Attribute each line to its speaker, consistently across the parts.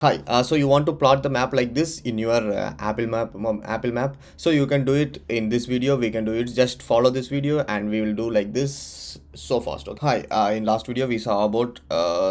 Speaker 1: Hi, so you want to plot the map like this in your Apple Map. So you can do it in this video. We can do it. Just follow this video, and we will do like this so fast. Okay. Hi, in last video we saw about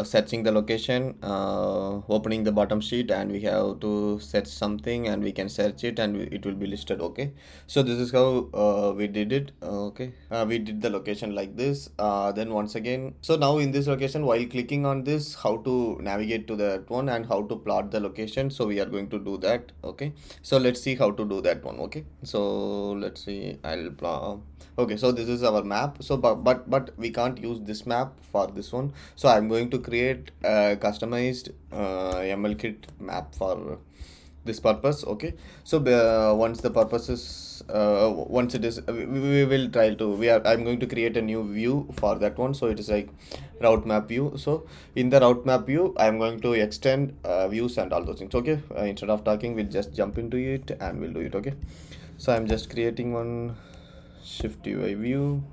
Speaker 1: searching the location, opening the bottom sheet, and we have to search something, and we can search it, and it will be listed. Okay. So this is how we did it. Okay. We did the location like this. Then once again, so now in this location, while clicking on this, how to navigate to that one and how to plot the location. So we are going to do that. Okay. So let's see how to do that one. Okay. So let's see. I'll plot. Okay. So this is our map. So but we can't use this map for this one. So I'm going to create a customized ML kit map for this purpose. Okay. So once the purpose is once it is we will try to we are I'm going to create a new view for that one. So it is like route map view. So in the route map view I'm going to extend views and all those things. Okay. Instead of talking, we'll just jump into it and we'll do it. Okay. So I'm just creating one SwiftUI view,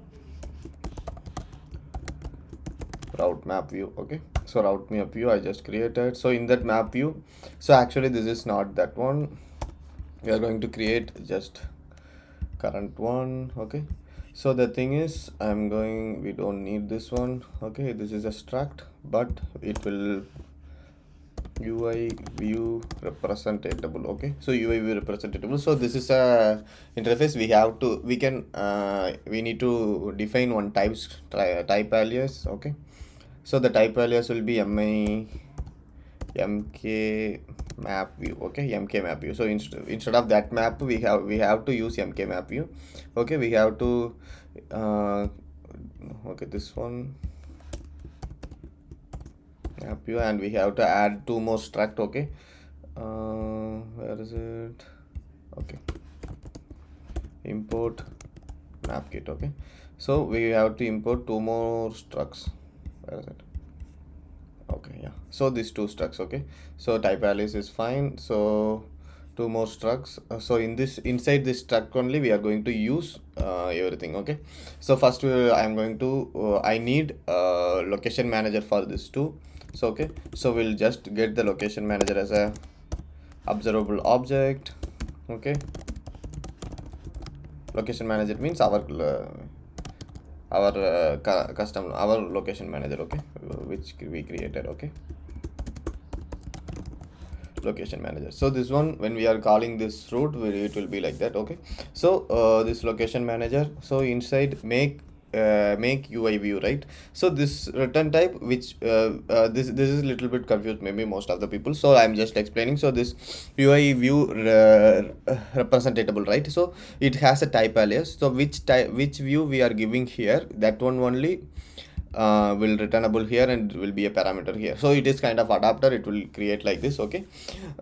Speaker 1: route map view. Okay. So route map view I just created. So in that map view, so actually this is not that one. We are going to create just current one. Okay. So the thing is we don't need this one. Okay, this is a struct, but it will UI view representable. Okay, so UI view representable. So this is a interface. We need to define one type alias. Okay, so the type alias will be mk map view. Okay, mk map view. So instead of that map, we have to use mk map view. Okay, we have to okay, this one map view, and we have to add two more struct. Okay, where is it? Okay, import map kit. Okay, so we have to import two more structs. Where is it? Okay, yeah, so these two structs. Okay, so type alias is fine. So two more structs. So inside this struct only we are going to use everything. Okay, so first I need location manager for this too. So okay, so we'll just get the location manager as a observable object. Okay, location manager means our location manager. Okay, which we created. Okay, location manager. So this one, when we are calling this route, it will be like that. Okay, so this location manager, so inside make UI view, right? So this return type, which this is a little bit confused maybe most of the people, so I'm just explaining. So this UI view representable, right? So it has a type alias. So which view we are giving here, that one only will returnable here and will be a parameter here. So it is kind of adapter, it will create like this. Okay,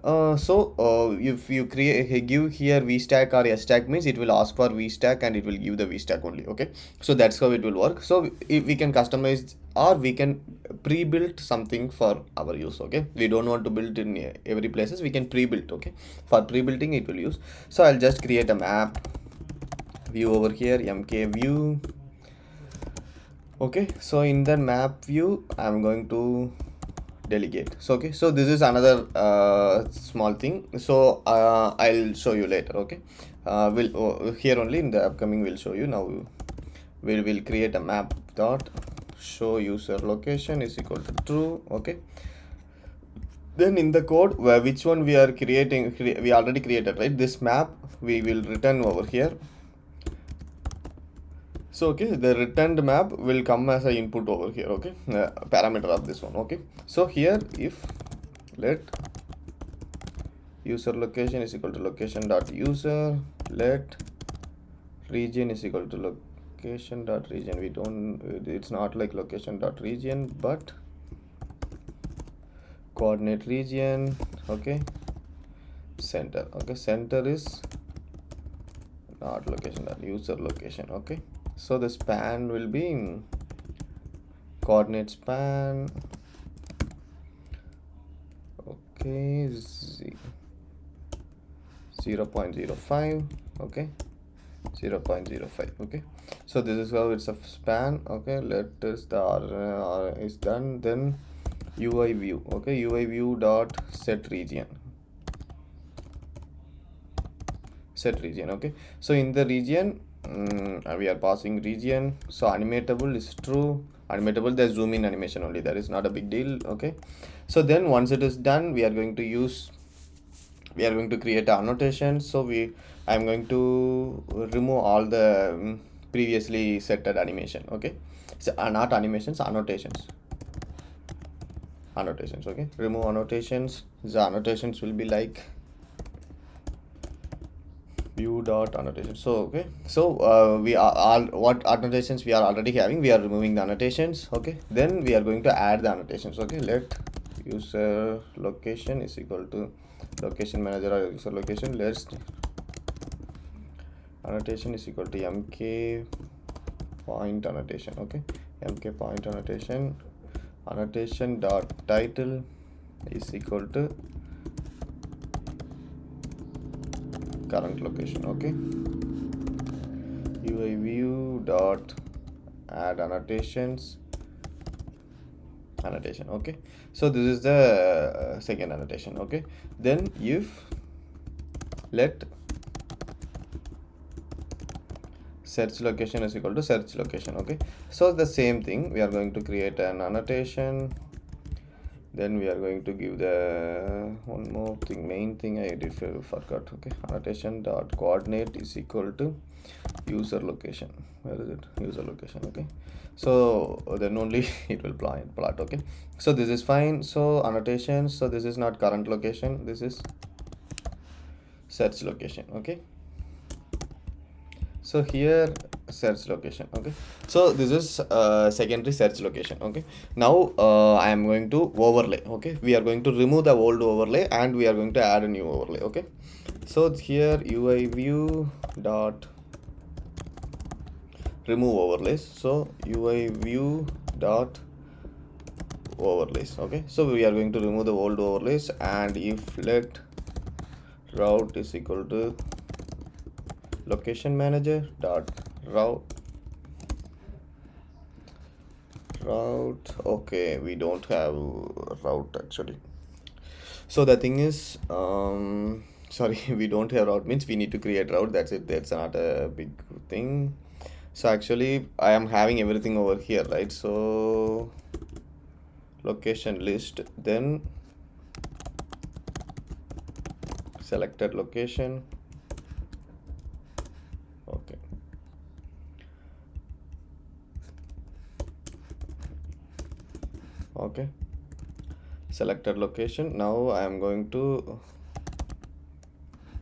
Speaker 1: if you give here vstack or stack, means it will ask for vstack and it will give the vstack only. Okay, so that's how it will work. So if we can customize or we can pre-build something for our use. Okay, we don't want to build in every places, we can pre-build. Okay, for pre-building it will use. So I'll just create a map view over here, mk view. Okay, so in the map view I'm going to delegate. So okay, so this is another small thing. So I'll show you later. Okay, here only in the upcoming we'll show you. Now we will create a map dot show user location is equal to true. Okay, then in the code which one we are creating, we already created, right? This map we will return over here. So okay, the returned map will come as an input over here. Okay, parameter of this one. Okay, so here if let user location is equal to location dot user, let region is equal to location dot region. We don't, it's not like location dot region, but coordinate region. Okay, center. Okay, center is not location dot user location. Okay, so the span will be in coordinate span. Okay, 0.05. okay, 0.05. okay, so this is how it's a span. Okay, let us the R is done. Then UI view. Okay, UI view dot set region. Okay, so in the region, we are passing region. So animatable is true. Animatable, the zoom in animation only, that is not a big deal. Okay, so then once it is done, we are going to create annotations. So I'm going to remove all the previously set animation. Okay, so not animations, annotations. Okay, remove annotations. The annotations will be like view dot annotation. So okay, so we are all what annotations we are already having, we are removing the annotations. Okay, then we are going to add the annotations. Okay, let user location is equal to location manager or user location. Let's annotation is equal to mk point annotation. Okay, mk point annotation dot title is equal to current location. Okay, UI view dot add annotation. Okay, so this is the second annotation. Okay, then if let search location is equal to search location. Okay, so the same thing, we are going to create an annotation. Then we are going to give the one more thing, main thing I did forgot. Okay, annotation dot coordinate is equal to user location. Where is it? User location. Okay, so then only it will plot. Okay, so this is fine. So annotations, so this is not current location, this is search location. Okay, so here search location. Okay, so this is secondary search location. Okay, now I am going to overlay. Okay, we are going to remove the old overlay and we are going to add a new overlay. Okay, so here UI view dot remove overlays. So UI view dot overlays. Okay, so we are going to remove the old overlays, and if let route is equal to location manager dot route. Okay, we don't have route actually. So the thing is, sorry, we don't have route means we need to create route. That's it. That's not a big thing. So actually I am having everything over here, right? So location list, then selected location. Okay, okay, selected location. Now I am going to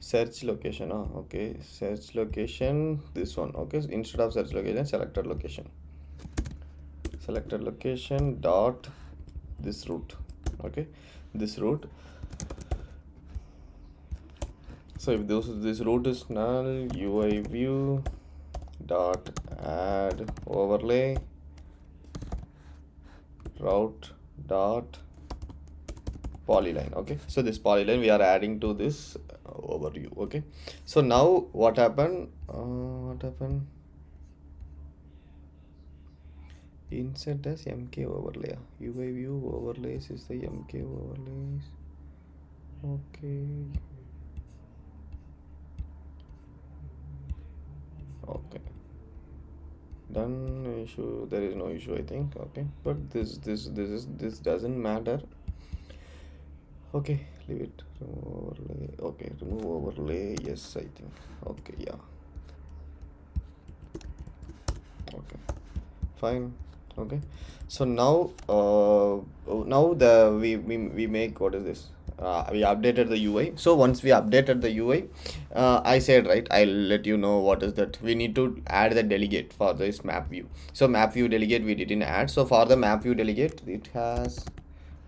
Speaker 1: search location. Okay, search location, this one. Okay, instead of search location, selected location dot this route. Okay, this route. So if this route is null, UI view dot add overlay route dot polyline. Okay, so this polyline we are adding to this overview. Okay, so now what happened? Insert as mk overlay. UI view overlays is the mk overlays. Okay, okay, done. Issue, there is no issue, I think. Okay, but this doesn't matter. Okay, leave it. Remove overlay. Okay, remove overlay, yes, I think. Okay, yeah, okay, fine. Okay, so now we make, what is this, we updated the UI. So once we updated the UI, I said, right, I'll let you know what is that. We need to add the delegate for this map view. So map view delegate we didn't add. So for the map view delegate, it has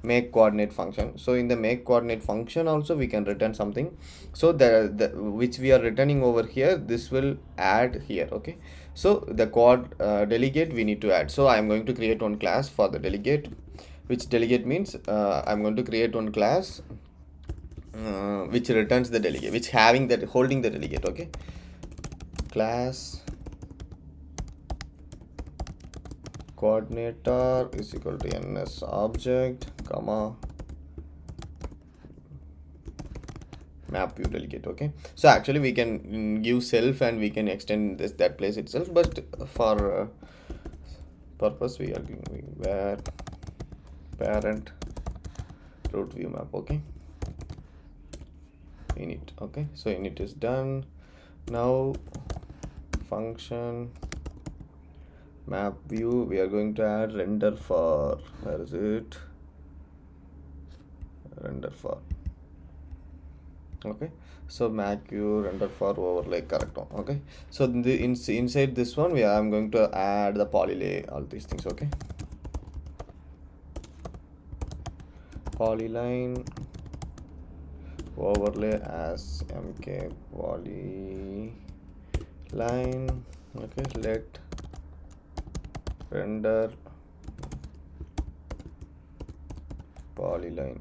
Speaker 1: make coordinate function. So in the make coordinate function also we can return something. So the which we are returning over here, this will add here. Okay, so the delegate we need to add. So I'm going to create one class for the delegate, which delegate means I'm going to create one class which returns the delegate, which having that holding the delegate. Okay, class coordinator is equal to ns object comma MapView delegate. Okay, so actually we can give self and we can extend this that place itself, but for purpose we are giving where parent root view map. Okay, init. Okay, so init is done. Now function map view, we are going to add render for, where is it, render for. Okay, so map view render for overlay correct one. Okay, so inside this one I'm going to add the polylay, all these things. Okay, polyline overlay as mk polyline. Okay, let render polyline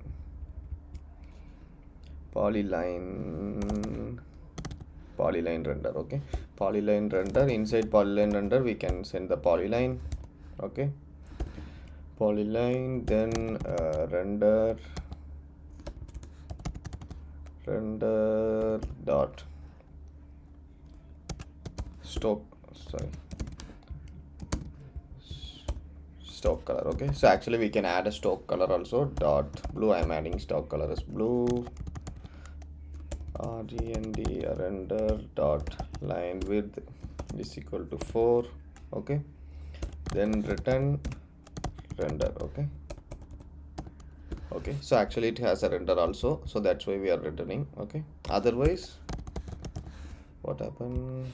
Speaker 1: render. Okay, polyline render, inside polyline render we can send the polyline. Okay, polyline, then render dot stock color. Okay, so actually we can add a stock color also, dot blue. I'm adding stock color as blue. RGND render dot line width is equal to 4. Okay, then return render. Okay, so actually it has a render also, so that's why we are returning. Okay, otherwise what happened?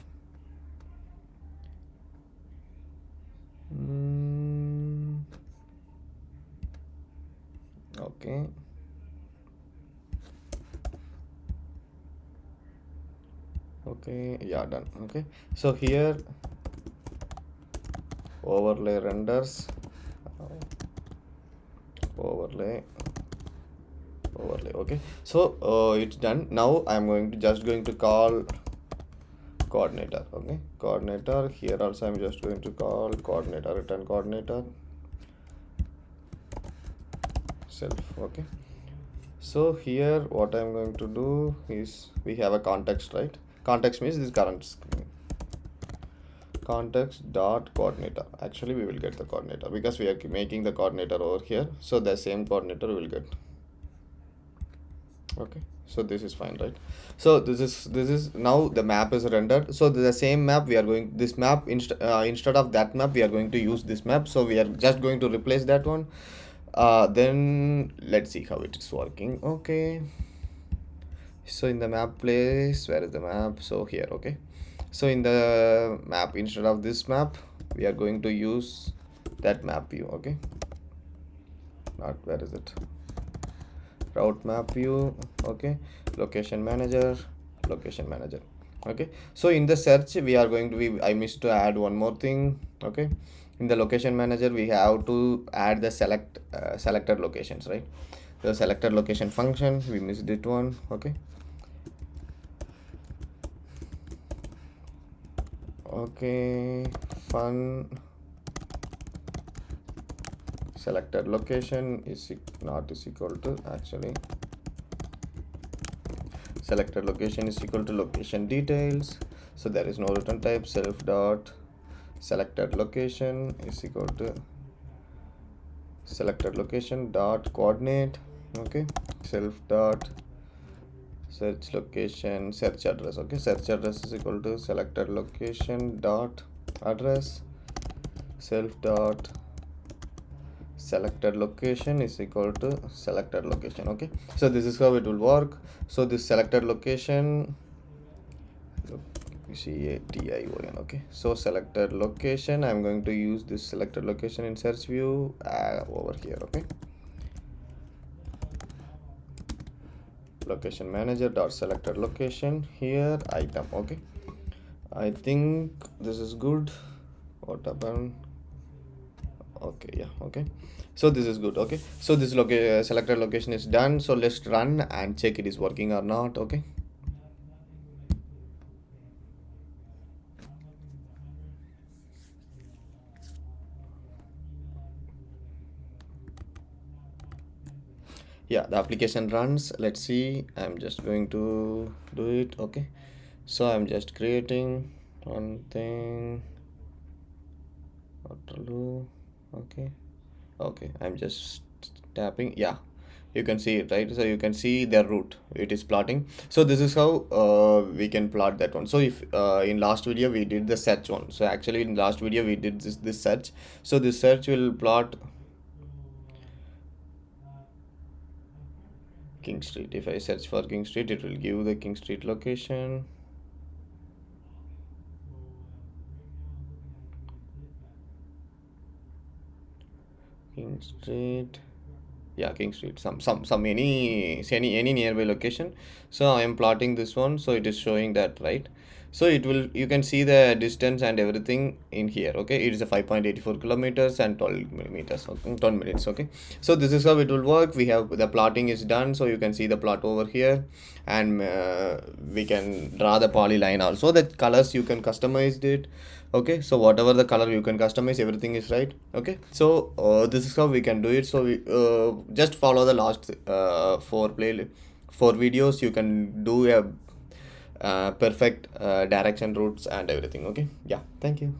Speaker 1: Okay, yeah, done. Okay, so here overlay renders, overlay. Okay, so it's done. Now I'm just going to call coordinator. Okay, coordinator, here also I'm just going to call coordinator, return coordinator self. Okay, so here what I'm going to do is, we have a context, right? Context means this current screen. Context dot coordinator, actually we will get the coordinator because we are making the coordinator over here, so the same coordinator we will get. Okay, so this is fine, right? So this is now the map is rendered. So the same map we are going, this map instead of that map we are going to use this map, so we are just going to replace that one. Then let's see how it is working. Okay, so in the map place, where is the map? So here. Okay, so in the map, instead of this map we are going to use that map view. Okay, not, where is it, route map view. Okay, location manager. Okay, so in the search we are going to be, I missed to add one more thing. Okay, in the location manager we have to add the selected locations, right? The selected location function, we missed it one. Okay, fun selected location is not is equal to, actually selected location is equal to location details, so there is no return type. Self dot selected location is equal to selected location dot coordinate. Okay, self dot search location search address. Okay, search address is equal to selected location dot address. Self dot selected location is equal to selected location. Okay, so this is how it will work. So this selected location, CATION. Okay, so selected location, I'm going to use this selected location in search view over here. Okay, location manager dot selected location, here item. Okay, I think this is good. What happened? Okay, yeah. Okay, so this is good. Okay, so this selected location is done. So let's run and check it is working or not. Okay, Yeah, the application runs. Let's see, I'm just going to do it. Okay, so I'm just creating one thing. Waterloo. Okay, okay, I'm just tapping. Yeah, you can see it, right? So you can see the route it is plotting. So this is how we can plot that one. So if in last video we did the search one, so actually in last video we did this search. So this search will plot King Street. If I search for King Street, it will give the King Street location. King Street. Yeah, King Street. Some any nearby location. So I am plotting this one. So it is showing that, right. So it will, you can see the distance and everything in here. Okay, it is a 5.84 kilometers and 12 meters. Okay, 12 minutes. Okay, so this is how it will work. We have the plotting is done. So you can see the plot over here, and we can draw the polyline also. The colors you can customize it. Okay, so whatever the color you can customize, everything is right. Okay, so this is how we can do it. So we just follow the last four videos. You can do a perfect direction routes and everything. Okay, yeah, thank you.